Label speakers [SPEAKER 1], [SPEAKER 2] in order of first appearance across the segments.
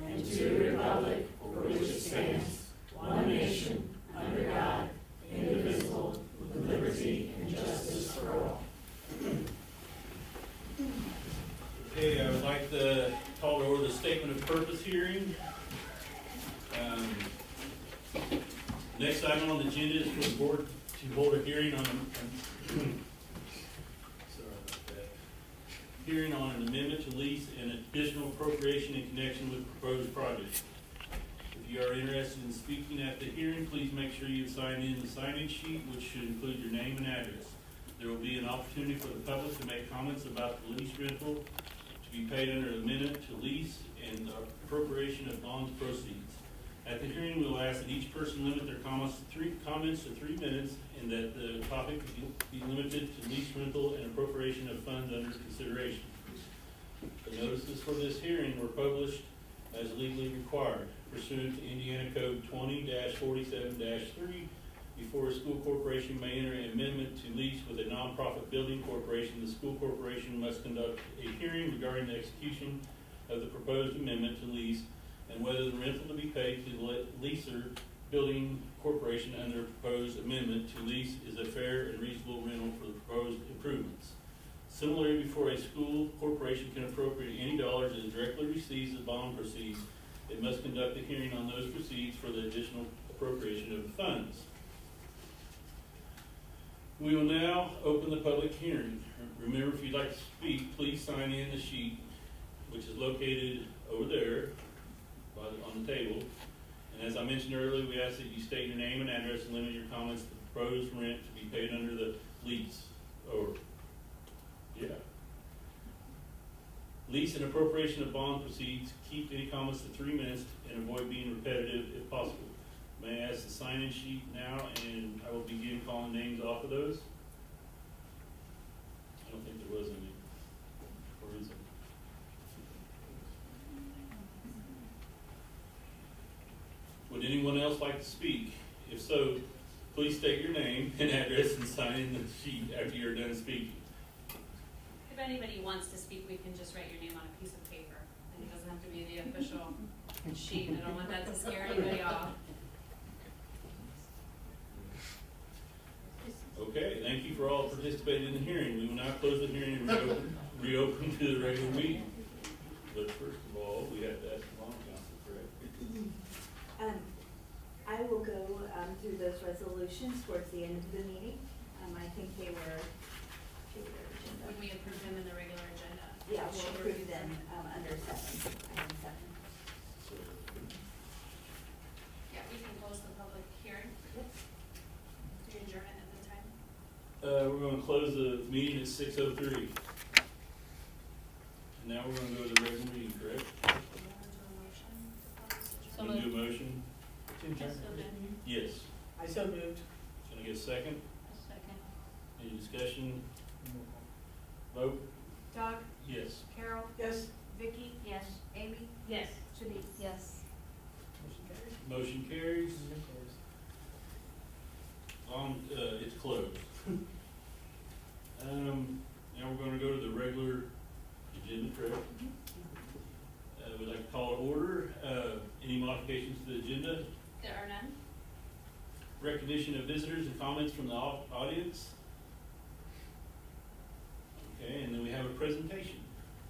[SPEAKER 1] and to the republic for which it stands, one nation, under God, indivisible, with liberty and justice for all.
[SPEAKER 2] Okay, I would like to call to order the statement of purpose hearing. Next item on the agenda is for the board to hold a hearing on hearing on an amendment to lease and additional appropriation in connection with proposed project. If you are interested in speaking at the hearing, please make sure you sign in the sign-in sheet, which should include your name and address. There will be an opportunity for the public to make comments about the lease rental to be paid under the amendment to lease and the appropriation of bonds proceeds. At the hearing, we will ask that each person limit their comments to 3 minutes, and that the topic be limited to lease rental and appropriation of funds under consideration. The notices for this hearing were published as legally required pursuant to Indiana Code 20-47-3. Before a school corporation may enter an amendment to lease with a nonprofit building corporation, the school corporation must conduct a hearing regarding the execution of the proposed amendment to lease and whether the rental to be paid to the leaser building corporation under a proposed amendment to lease is a fair and reasonable rental for the proposed improvements. Similarly, before a school corporation can appropriate any dollars it directly receives as bond proceeds, it must conduct a hearing on those proceeds for the additional appropriation of the funds. We will now open the public hearing. Remember, if you'd like to speak, please sign in the sheet, which is located over there on the table. And as I mentioned earlier, we ask that you state your name and address and limit your comments to the proposed rent to be paid under the lease. Lease and appropriation of bond proceeds. Keep any comments to 3 minutes and avoid being repetitive if possible. May I ask the sign-in sheet now, and I will begin calling names off of those. I don't think there was any. Or is there? Would anyone else like to speak? If so, please state your name and address and sign in the sheet after you're done speaking.
[SPEAKER 3] If anybody wants to speak, we can just write your name on a piece of paper. And it doesn't have to be the official sheet. I don't want that to scare anybody off.
[SPEAKER 2] Okay, thank you for all participating in the hearing. We will now close the hearing and reopen to the regular meeting. But first of all, we have to ask the bond council, correct?
[SPEAKER 4] I will go through those resolutions towards the end of the meeting. I think they were agenda.
[SPEAKER 3] When we approve them in the regular agenda.
[SPEAKER 4] Yeah, we'll approve them under item 7.
[SPEAKER 2] So,
[SPEAKER 3] Yeah, we can close the public hearing.
[SPEAKER 4] Yep.
[SPEAKER 3] Do you adjourn it at the time?
[SPEAKER 2] we're going to close the meeting at 6:03. And now we're going to go to the regular meeting, correct?
[SPEAKER 3] Do you want to do a motion to close the
[SPEAKER 2] Can we do a motion?
[SPEAKER 3] Yes, so then.
[SPEAKER 2] Yes.
[SPEAKER 5] I so moved.
[SPEAKER 2] Can I get a second?
[SPEAKER 3] A second.
[SPEAKER 2] Any discussion? Vote?
[SPEAKER 6] Doug,
[SPEAKER 2] Yes.
[SPEAKER 6] Carol,
[SPEAKER 5] Yes.
[SPEAKER 6] Vicky,
[SPEAKER 3] Yes.
[SPEAKER 6] Amy,
[SPEAKER 3] Yes.
[SPEAKER 6] Denise.
[SPEAKER 3] Yes.
[SPEAKER 2] Motion carries. It's closed. Now we're going to go to the regular agenda, correct? We'd like to call to order. Any modifications to the agenda?
[SPEAKER 3] There are none.
[SPEAKER 2] Recognition of visitors and comments from the audience. Okay, and then we have a presentation.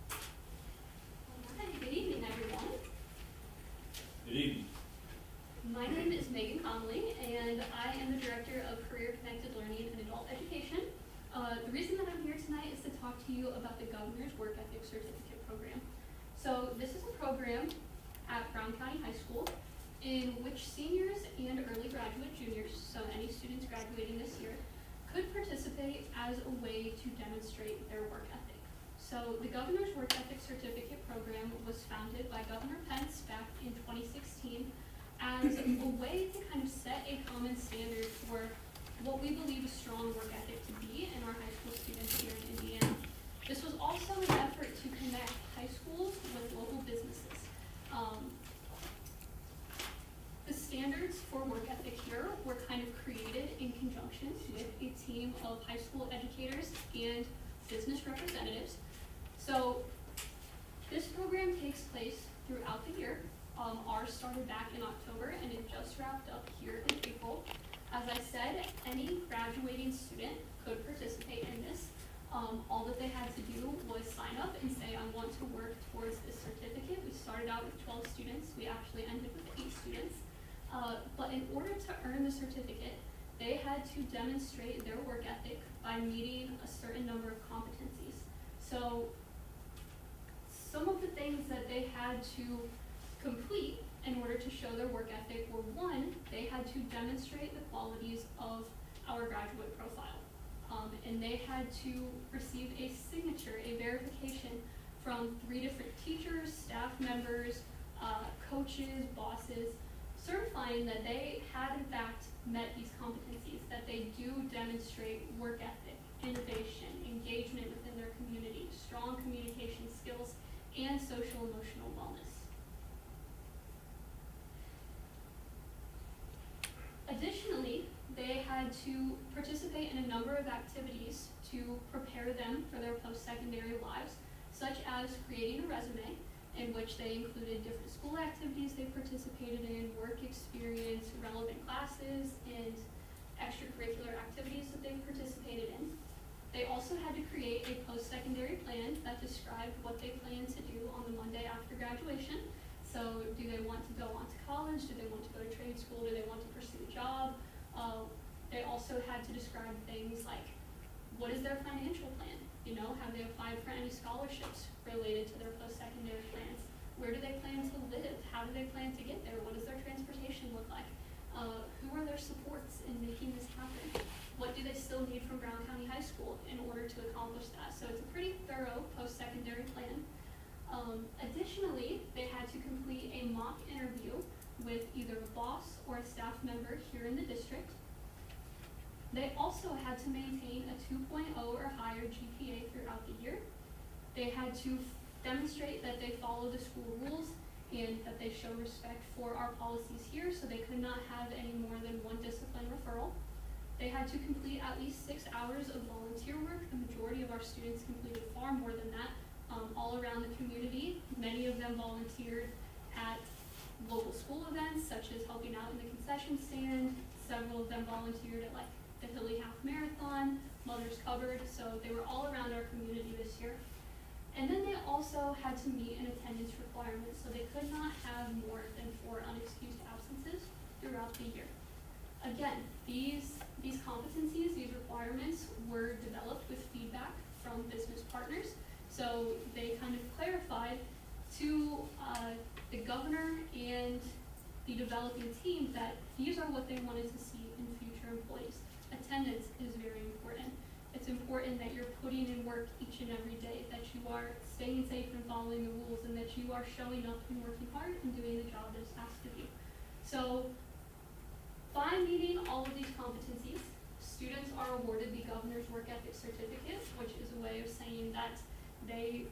[SPEAKER 7] Hi, good evening, everyone.
[SPEAKER 2] Good evening.
[SPEAKER 7] My name is Megan Connolly, and I am the Director of Career Connected Learning and Adult Education. The reason that I'm here tonight is to talk to you about the Governor's Work Ethic Certificate Program. So this is a program at Brown County High School in which seniors and early graduate juniors, so any students graduating this year, could participate as a way to demonstrate their work ethic. So the Governor's Work Ethic Certificate Program was founded by Governor Pence back in 2016 as a way to kind of set a common standard for what we believe a strong work ethic to be in our high school students here in Indiana. This was also an effort to connect high schools with local businesses. The standards for work ethic here were kind of created in conjunction with a team of high school educators and business representatives. So This program takes place throughout the year. Ours started back in October and it just wrapped up here in April. As I said, any graduating student could participate in this. All that they had to do was sign up and say, I want to work towards this certificate. We started out with 12 students. We actually ended with 8 students. But in order to earn the certificate, they had to demonstrate their work ethic by meeting a certain number of competencies. So some of the things that they had to complete in order to show their work ethic were, one, they had to demonstrate the qualities of our graduate profile. And they had to receive a signature, a verification from 3 different teachers, staff members, coaches, bosses, certifying that they had in fact met these competencies, that they do demonstrate work ethic, innovation, engagement within their community, strong communication skills, and social emotional wellness. Additionally, they had to participate in a number of activities to prepare them for their post-secondary lives, such as creating a resume, in which they included different school activities they participated in, work experience, relevant classes, and extracurricular activities that they participated in. They also had to create a post-secondary plan that described what they planned to do on the Monday after graduation. So do they want to go on to college? Do they want to go to trade school? Do they want to pursue a job? They also had to describe things like, what is their financial plan? You know, have they applied for any scholarships related to their post-secondary plans? Where do they plan to live? How do they plan to get there? What does their transportation look like? Who are their supports in making this happen? What do they still need from Brown County High School in order to accomplish that? So it's a pretty thorough post-secondary plan. Additionally, they had to complete a mock interview with either a boss or a staff member here in the district. They also had to maintain a 2.0 or higher GPA throughout the year. They had to demonstrate that they follow the school rules and that they show respect for our policies here, so they could not have any more than 1 discipline referral. They had to complete at least 6 hours of volunteer work. The majority of our students completed far more than that, all around the community. Many of them volunteered at local school events, such as helping out in the concession stand. Several of them volunteered at like the Hilly Half Marathon, Mother's Cupboard, so they were all around our community this year. And then they also had to meet an attendance requirement, so they could not have more than 4 unexcused absences throughout the year. Again, these competencies, these requirements were developed with feedback from business partners, so they kind of clarified to the governor and the developing team that these are what they wanted to see in future employees. Attendance is very important. It's important that you're putting in work each and every day, that you are staying safe and following the rules, and that you are showing up and working hard and doing the job that's asked of you. So by meeting all of these competencies, students are awarded the Governor's Work Ethic Certificate, which is a way of saying that they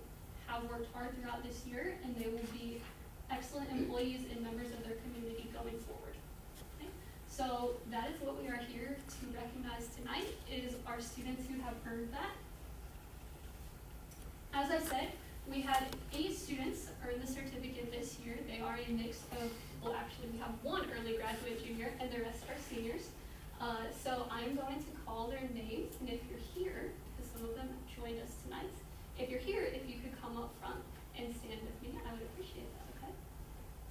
[SPEAKER 7] have worked hard throughout this year and they will be excellent employees and members of their community going forward. Okay? So that is what we are here to recognize tonight, is our students who have earned that. As I said, we had 8 students earn the certificate this year. They are a mix of, well actually we have 1 early graduate junior and the rest are seniors. So I'm going to call their names, and if you're here, because some of them joined us tonight, if you're here, if you could come up front and stand with me, I would appreciate that, okay?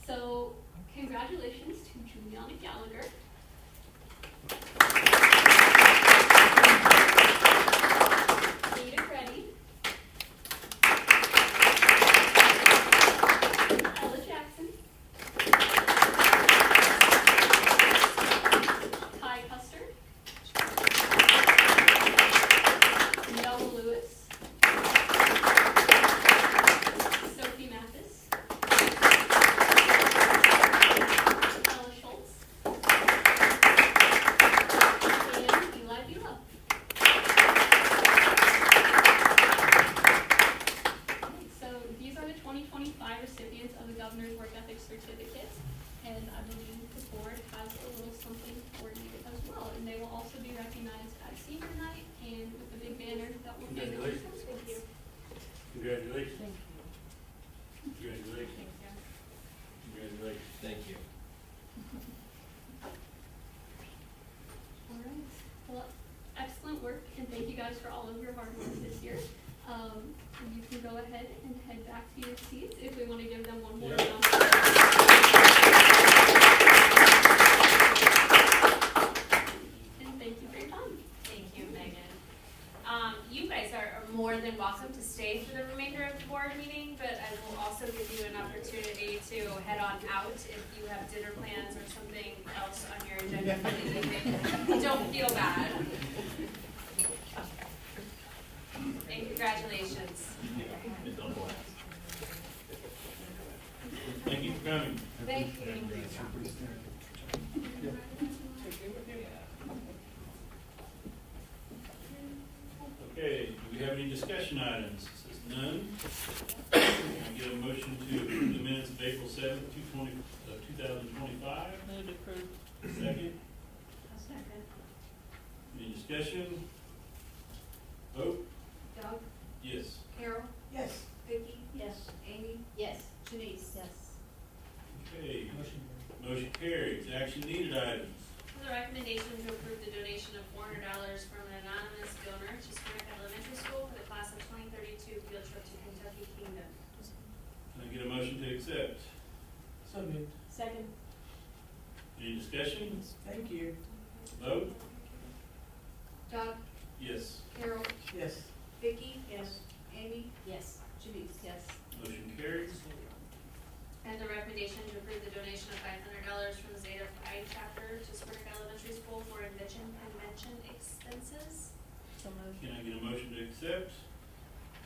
[SPEAKER 7] So, congratulations to Juliana Gallagher. Ada Reddy. Ella Jackson. Ty Custer. Noah Lewis. Sophie Mathis. Ella Schultz. And Eli Vila. Okay, so these are the 2025 recipients of the Governor's Work Ethic Certificate, and I believe the board has a little something for you as well, and they will also be recognized at senior night and with a big banner that will say
[SPEAKER 2] Congratulations.
[SPEAKER 7] Thank you.
[SPEAKER 2] Congratulations.
[SPEAKER 1] Thank you.
[SPEAKER 5] Thank you.
[SPEAKER 7] All right, well, excellent work, and thank you guys for all of your hard work this year. You can go ahead and head back to your seats if we want to give them one more
[SPEAKER 2] Yeah.
[SPEAKER 7] round. And thank you for your time.
[SPEAKER 3] Thank you, Megan. You guys are more than welcome to stay for the remainder of the board meeting, but I will also give you an opportunity to head on out if you have dinner plans or something else on your agenda for the evening. Don't feel bad. And congratulations.
[SPEAKER 2] Thank you for coming.
[SPEAKER 3] Thank you.
[SPEAKER 2] Okay, do we have any discussion items? This is none. Can I get a motion to approve the minutes of April 7th, 2025?
[SPEAKER 1] Move to approve.
[SPEAKER 2] Second,
[SPEAKER 4] I'll second.
[SPEAKER 2] any discussion? Vote?
[SPEAKER 4] Doug?
[SPEAKER 2] Yes.
[SPEAKER 4] Carol?
[SPEAKER 1] Yes.
[SPEAKER 4] Vicky?
[SPEAKER 1] Yes.
[SPEAKER 4] Amy?
[SPEAKER 1] Yes.
[SPEAKER 4] Denise?
[SPEAKER 1] Yes.
[SPEAKER 2] Okay, motion carries. Action needed items.
[SPEAKER 3] The recommendation to approve the donation of $400 from an anonymous donor to Spring Elementary School for the class of 2032 field trip to Kentucky Kingdom.
[SPEAKER 2] Can I get a motion to accept?
[SPEAKER 1] So moved. Second.
[SPEAKER 2] Any discussion?
[SPEAKER 1] Thank you.
[SPEAKER 2] Vote?
[SPEAKER 4] Doug?
[SPEAKER 2] Yes.
[SPEAKER 4] Carol?
[SPEAKER 1] Yes.
[SPEAKER 4] Vicky?
[SPEAKER 1] Yes.
[SPEAKER 4] Amy?
[SPEAKER 1] Yes.
[SPEAKER 4] Denise?
[SPEAKER 1] Yes.
[SPEAKER 2] Motion carries.
[SPEAKER 3] And the recommendation to approve the donation of $500 from the Zeta Phi chapter to Spring Elementary School for convention expenses.
[SPEAKER 1] So moved.
[SPEAKER 2] Can I get a motion to accept?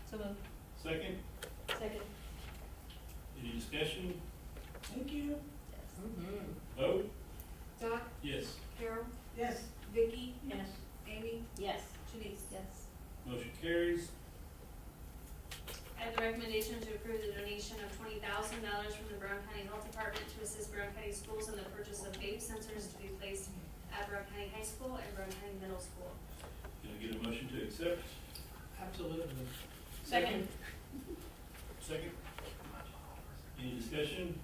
[SPEAKER 1] So moved.
[SPEAKER 2] Second,
[SPEAKER 1] Second.
[SPEAKER 2] any discussion?
[SPEAKER 1] Thank you. Yes.
[SPEAKER 2] Vote?
[SPEAKER 4] Doug?
[SPEAKER 2] Yes.
[SPEAKER 4] Carol?
[SPEAKER 1] Yes.
[SPEAKER 4] Vicky?
[SPEAKER 1] Yes.
[SPEAKER 4] Amy?
[SPEAKER 1] Yes.
[SPEAKER 4] Denise?
[SPEAKER 1] Yes.
[SPEAKER 2] Motion carries.
[SPEAKER 3] I have the recommendation to approve the donation of $20,000 from the Brown County Health Department to assist Brown County schools in the purchase of vape sensors to be placed at Brown County High School and Brown County Middle School.
[SPEAKER 2] Can I get a motion to accept?
[SPEAKER 1] Absolutely.
[SPEAKER 3] Second.
[SPEAKER 2] Second, any discussion?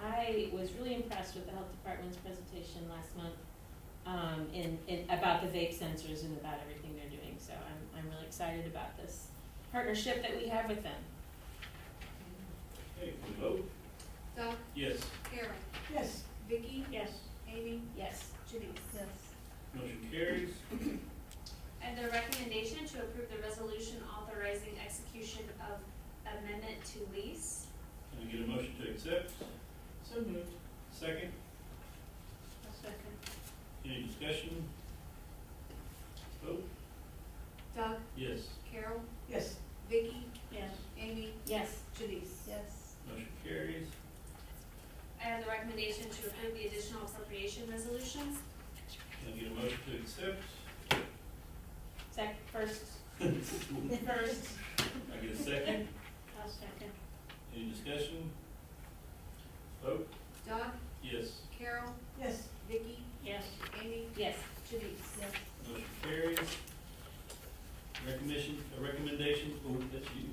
[SPEAKER 6] I was really impressed with the health department's presentation last month, about the vape sensors and about everything they're doing. So I'm really excited about this partnership that we have with them.
[SPEAKER 2] Okay, can we vote?
[SPEAKER 4] Doug?
[SPEAKER 2] Yes.
[SPEAKER 4] Carol?
[SPEAKER 1] Yes.
[SPEAKER 4] Vicky?
[SPEAKER 1] Yes.
[SPEAKER 4] Amy?
[SPEAKER 6] Yes.
[SPEAKER 4] Denise?
[SPEAKER 1] Yes.
[SPEAKER 2] Motion carries.
[SPEAKER 3] And the recommendation to approve the resolution authorizing execution of amendment to lease.
[SPEAKER 2] Can I get a motion to accept?
[SPEAKER 1] So moved.
[SPEAKER 2] Second,
[SPEAKER 4] I'll second.
[SPEAKER 2] any discussion? Vote?
[SPEAKER 4] Doug?
[SPEAKER 2] Yes.
[SPEAKER 4] Carol?
[SPEAKER 1] Yes.
[SPEAKER 4] Vicky?
[SPEAKER 1] Yes.
[SPEAKER 4] Amy?
[SPEAKER 6] Yes.
[SPEAKER 4] Denise?
[SPEAKER 1] Yes.
[SPEAKER 2] Motion carries.
[SPEAKER 3] I have the recommendation to approve the additional appropriation resolutions.
[SPEAKER 2] Can I get a motion to accept?
[SPEAKER 6] First.
[SPEAKER 3] First.
[SPEAKER 2] I get a second,
[SPEAKER 1] I'll second.
[SPEAKER 2] any discussion? Vote?
[SPEAKER 4] Doug?
[SPEAKER 2] Yes.
[SPEAKER 4] Carol?
[SPEAKER 1] Yes.
[SPEAKER 4] Vicky?
[SPEAKER 1] Yes.
[SPEAKER 4] Amy?
[SPEAKER 6] Yes.
[SPEAKER 4] Denise?
[SPEAKER 1] Yes.
[SPEAKER 2] Motion carries. Recommendation, oh, that's you.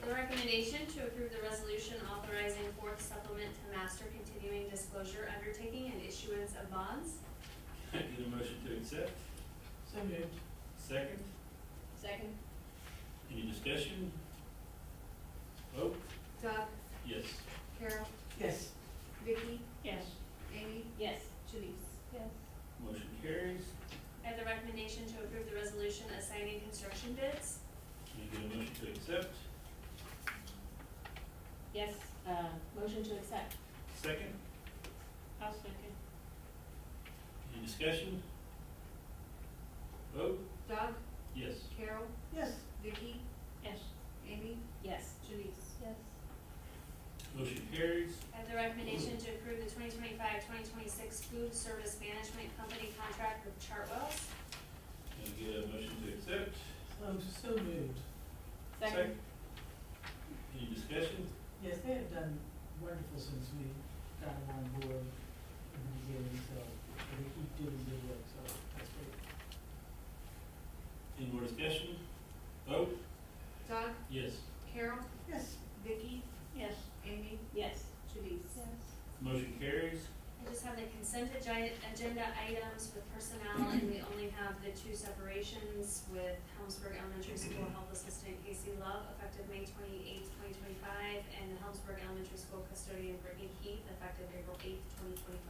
[SPEAKER 3] The recommendation to approve the resolution authorizing fourth supplement to master continuing disclosure undertaking and issuance of bonds.
[SPEAKER 2] Can I get a motion to accept?
[SPEAKER 1] So moved.
[SPEAKER 2] Second,
[SPEAKER 4] Second.
[SPEAKER 2] any discussion? Vote?
[SPEAKER 4] Doug?
[SPEAKER 2] Yes.
[SPEAKER 4] Carol?
[SPEAKER 1] Yes.
[SPEAKER 4] Vicky?
[SPEAKER 1] Yes.
[SPEAKER 4] Amy?
[SPEAKER 6] Yes.
[SPEAKER 4] Denise?
[SPEAKER 1] Yes.
[SPEAKER 2] Motion carries.
[SPEAKER 3] I have the recommendation to approve the resolution assigning construction bids.
[SPEAKER 2] Can I get a motion to accept?
[SPEAKER 6] Yes. Motion to accept.
[SPEAKER 2] Second,
[SPEAKER 1] I'll second.
[SPEAKER 2] any discussion? Vote?
[SPEAKER 4] Doug?
[SPEAKER 2] Yes.
[SPEAKER 4] Carol?
[SPEAKER 1] Yes.
[SPEAKER 4] Vicky?
[SPEAKER 1] Yes.
[SPEAKER 4] Amy?
[SPEAKER 6] Yes.
[SPEAKER 4] Denise?
[SPEAKER 1] Yes.
[SPEAKER 2] Motion carries.
[SPEAKER 3] I have the recommendation to approve the 2025-2026 food service management company contract with Chartwells.
[SPEAKER 2] Can I get a motion to accept?
[SPEAKER 1] So moved.
[SPEAKER 6] Second.
[SPEAKER 2] Any discussion?
[SPEAKER 1] Yes, they have done wonderful since we got them on board in the beginning, so they keep doing good work, so that's great.
[SPEAKER 2] Any more discussion? Vote?
[SPEAKER 4] Doug?
[SPEAKER 2] Yes.
[SPEAKER 4] Carol?
[SPEAKER 1] Yes.
[SPEAKER 4] Vicky?
[SPEAKER 1] Yes.
[SPEAKER 4] Amy?
[SPEAKER 6] Yes.
[SPEAKER 3] graduations with Helmsburg Elementary School Health Assistant Casey Love, effective May 28th, 2025, and the Helmsburg Elementary School Custodian Brittany Keith, effective April 8th, 2025.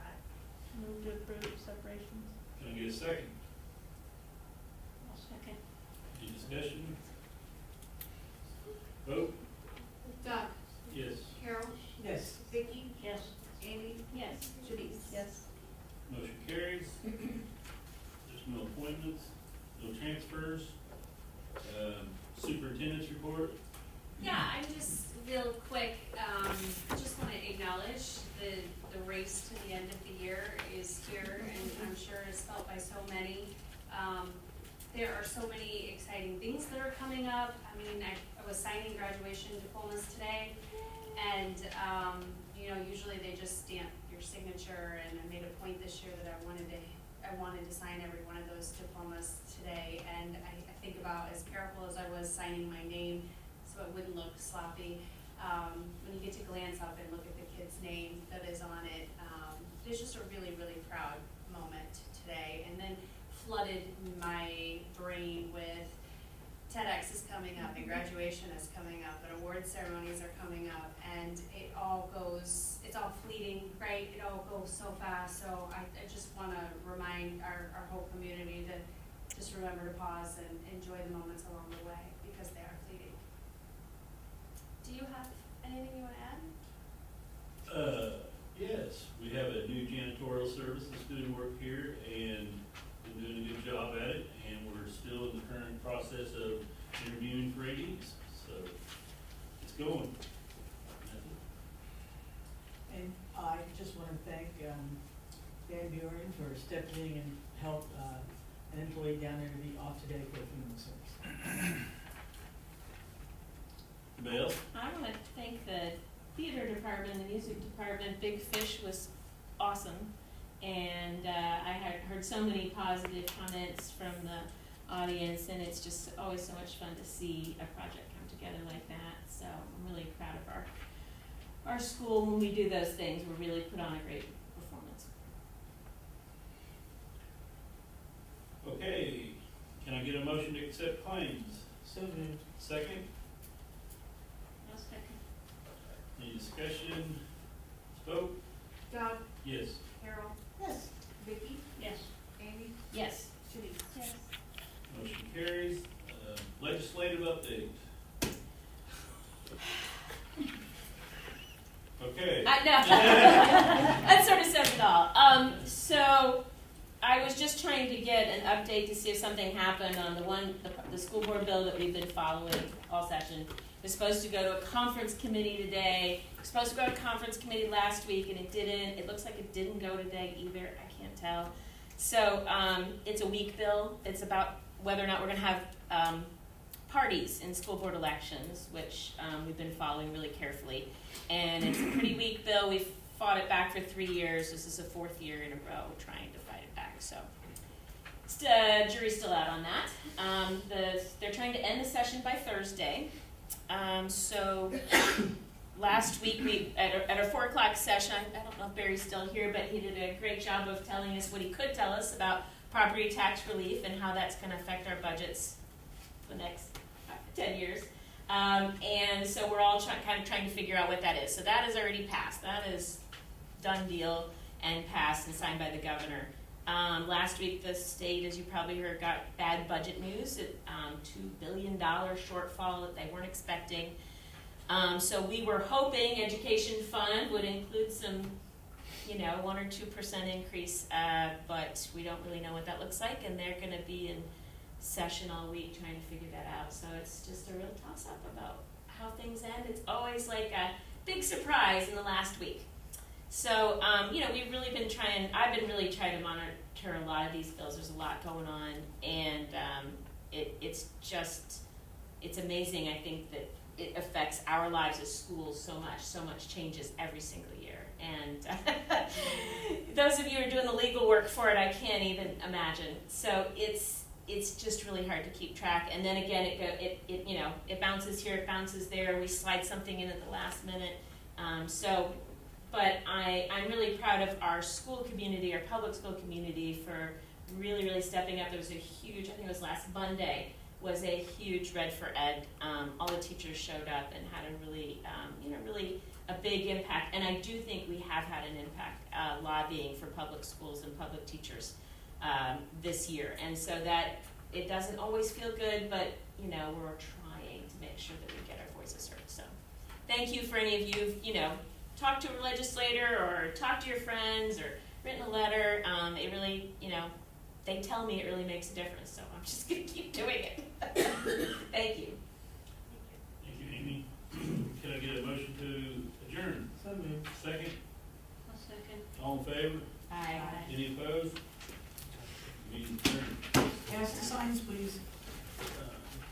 [SPEAKER 6] Move to approve separations.
[SPEAKER 2] Can I get a second?
[SPEAKER 6] I'll second.
[SPEAKER 2] Any discussion? Vote?
[SPEAKER 1] Doug,
[SPEAKER 2] Yes.
[SPEAKER 1] Carol,
[SPEAKER 5] Yes.
[SPEAKER 1] Vicky,
[SPEAKER 6] Yes.
[SPEAKER 1] Amy,
[SPEAKER 6] Yes.
[SPEAKER 1] Denise.
[SPEAKER 6] Yes.
[SPEAKER 2] Motion carries. There's no appointments, no transfers. Superintendent's report.
[SPEAKER 3] Yeah, I'm just real quick, just want to acknowledge the race to the end of the year is here, and I'm sure it's felt by so many. There are so many exciting things that are coming up. I mean, I was signing graduation diplomas today, and usually they just stamp your signature, and I made a point this year that I wanted to sign every one of those diplomas today, and I think about, as careful as I was signing my name so it wouldn't look sloppy, when you get to glance up and look at the kid's name that is on it, it's just a really, really proud moment today. And then flooded my brain with TEDx is coming up, and graduation is coming up, and award ceremonies are coming up, and it's all fleeting, right? It all goes so fast, so I just want to remind our whole community to just remember to pause and enjoy the moments along the way, because they are fleeting. Do you have anything you want to add?
[SPEAKER 2] Yes, we have a new janitorial services doing work here, and been doing a good job at it, and we're still in the current process of interviewing for ADs, so it's going.
[SPEAKER 5] And I just want to thank Dan Buren for stepping in and help an employee down there to be off today for a funeral service.
[SPEAKER 2] Anybody else?
[SPEAKER 6] I want to thank the theater department, the music department. Big Fish was awesome, and I had heard so many positive comments from the audience, and it's just always so much fun to see a project come together like that. So I'm really proud of our school. When we do those things, we really put on a great performance.
[SPEAKER 2] Okay, can I get a motion to accept claims?
[SPEAKER 5] So moved.
[SPEAKER 2] Second,
[SPEAKER 6] No second.
[SPEAKER 2] any discussion? Let's vote.
[SPEAKER 1] Doug,
[SPEAKER 2] Yes.
[SPEAKER 1] Carol,
[SPEAKER 5] Yes.
[SPEAKER 1] Vicky,
[SPEAKER 6] Yes.
[SPEAKER 1] Amy,
[SPEAKER 6] Yes.
[SPEAKER 1] Denise.
[SPEAKER 6] Yes.
[SPEAKER 2] Motion carries. Legislative update. Okay.
[SPEAKER 6] I know. That sort of says it all. So I was just trying to get an update to see if something happened on the school board bill that we've been following all session. It's supposed to go to a conference committee today. It was supposed to go to conference committee last week, and it didn't. It looks like it didn't go today either. I can't tell. So it's a weak bill. It's about whether or not we're going to have parties in school board elections, which we've been following really carefully. And it's a pretty weak bill. We've fought it back for 3 years. This is the 4th year in a row trying to fight it back. So jury's still out on that. They're trying to end the session by Thursday. So last week we at our 4 o'clock session, I don't know if Barry's still here, but he did a great job of telling us what he could tell us about property tax relief and how that's going to affect our budgets for the next 10 years. And so we're all kind of trying to figure out what that is. So that is already passed. That is done deal and passed and signed by the governor. Last week the state, as you probably heard, got bad budget news, $2 billion shortfall that they weren't expecting. So we were hoping education fund would include some 1 or 2% increase, but we don't really know what that looks like, and they're going to be in session all week trying to figure that out. So it's just a real toss-up about how things end. It's always like a big surprise in the last week. So, we've really been I've been really trying to monitor a lot of these bills. There's a lot going on, and it's amazing, I think, that it affects our lives as schools so much changes every single year. And those of you who are doing the legal work for it, I can't even imagine. So it's just really hard to keep track. And then again, it bounces here, it bounces there. We slide something in at the last minute. But I'm really proud of our school community, our public school community, for really, really stepping up. There was a huge, I think it was last Monday, was a huge Red for Ed. All the teachers showed up and had a really, really a big impact. And I do think we have had an impact lobbying for public schools and public teachers this year. And so that it doesn't always feel good, but we're trying to make sure that we get our voices heard. So thank you for any of you, talked to a legislator or talked to your friends or written a letter. It really, they tell me it really makes a difference. So I'm just going to keep doing it. Thank you.
[SPEAKER 2] Thank you, Amy. Can I get a motion to adjourn?
[SPEAKER 5] So moved.
[SPEAKER 2] Second?
[SPEAKER 7] I'll second.
[SPEAKER 2] All in favor?
[SPEAKER 6] Bye.
[SPEAKER 2] Any opposed? Meeting adjourned.
[SPEAKER 5] Pass the signs, please.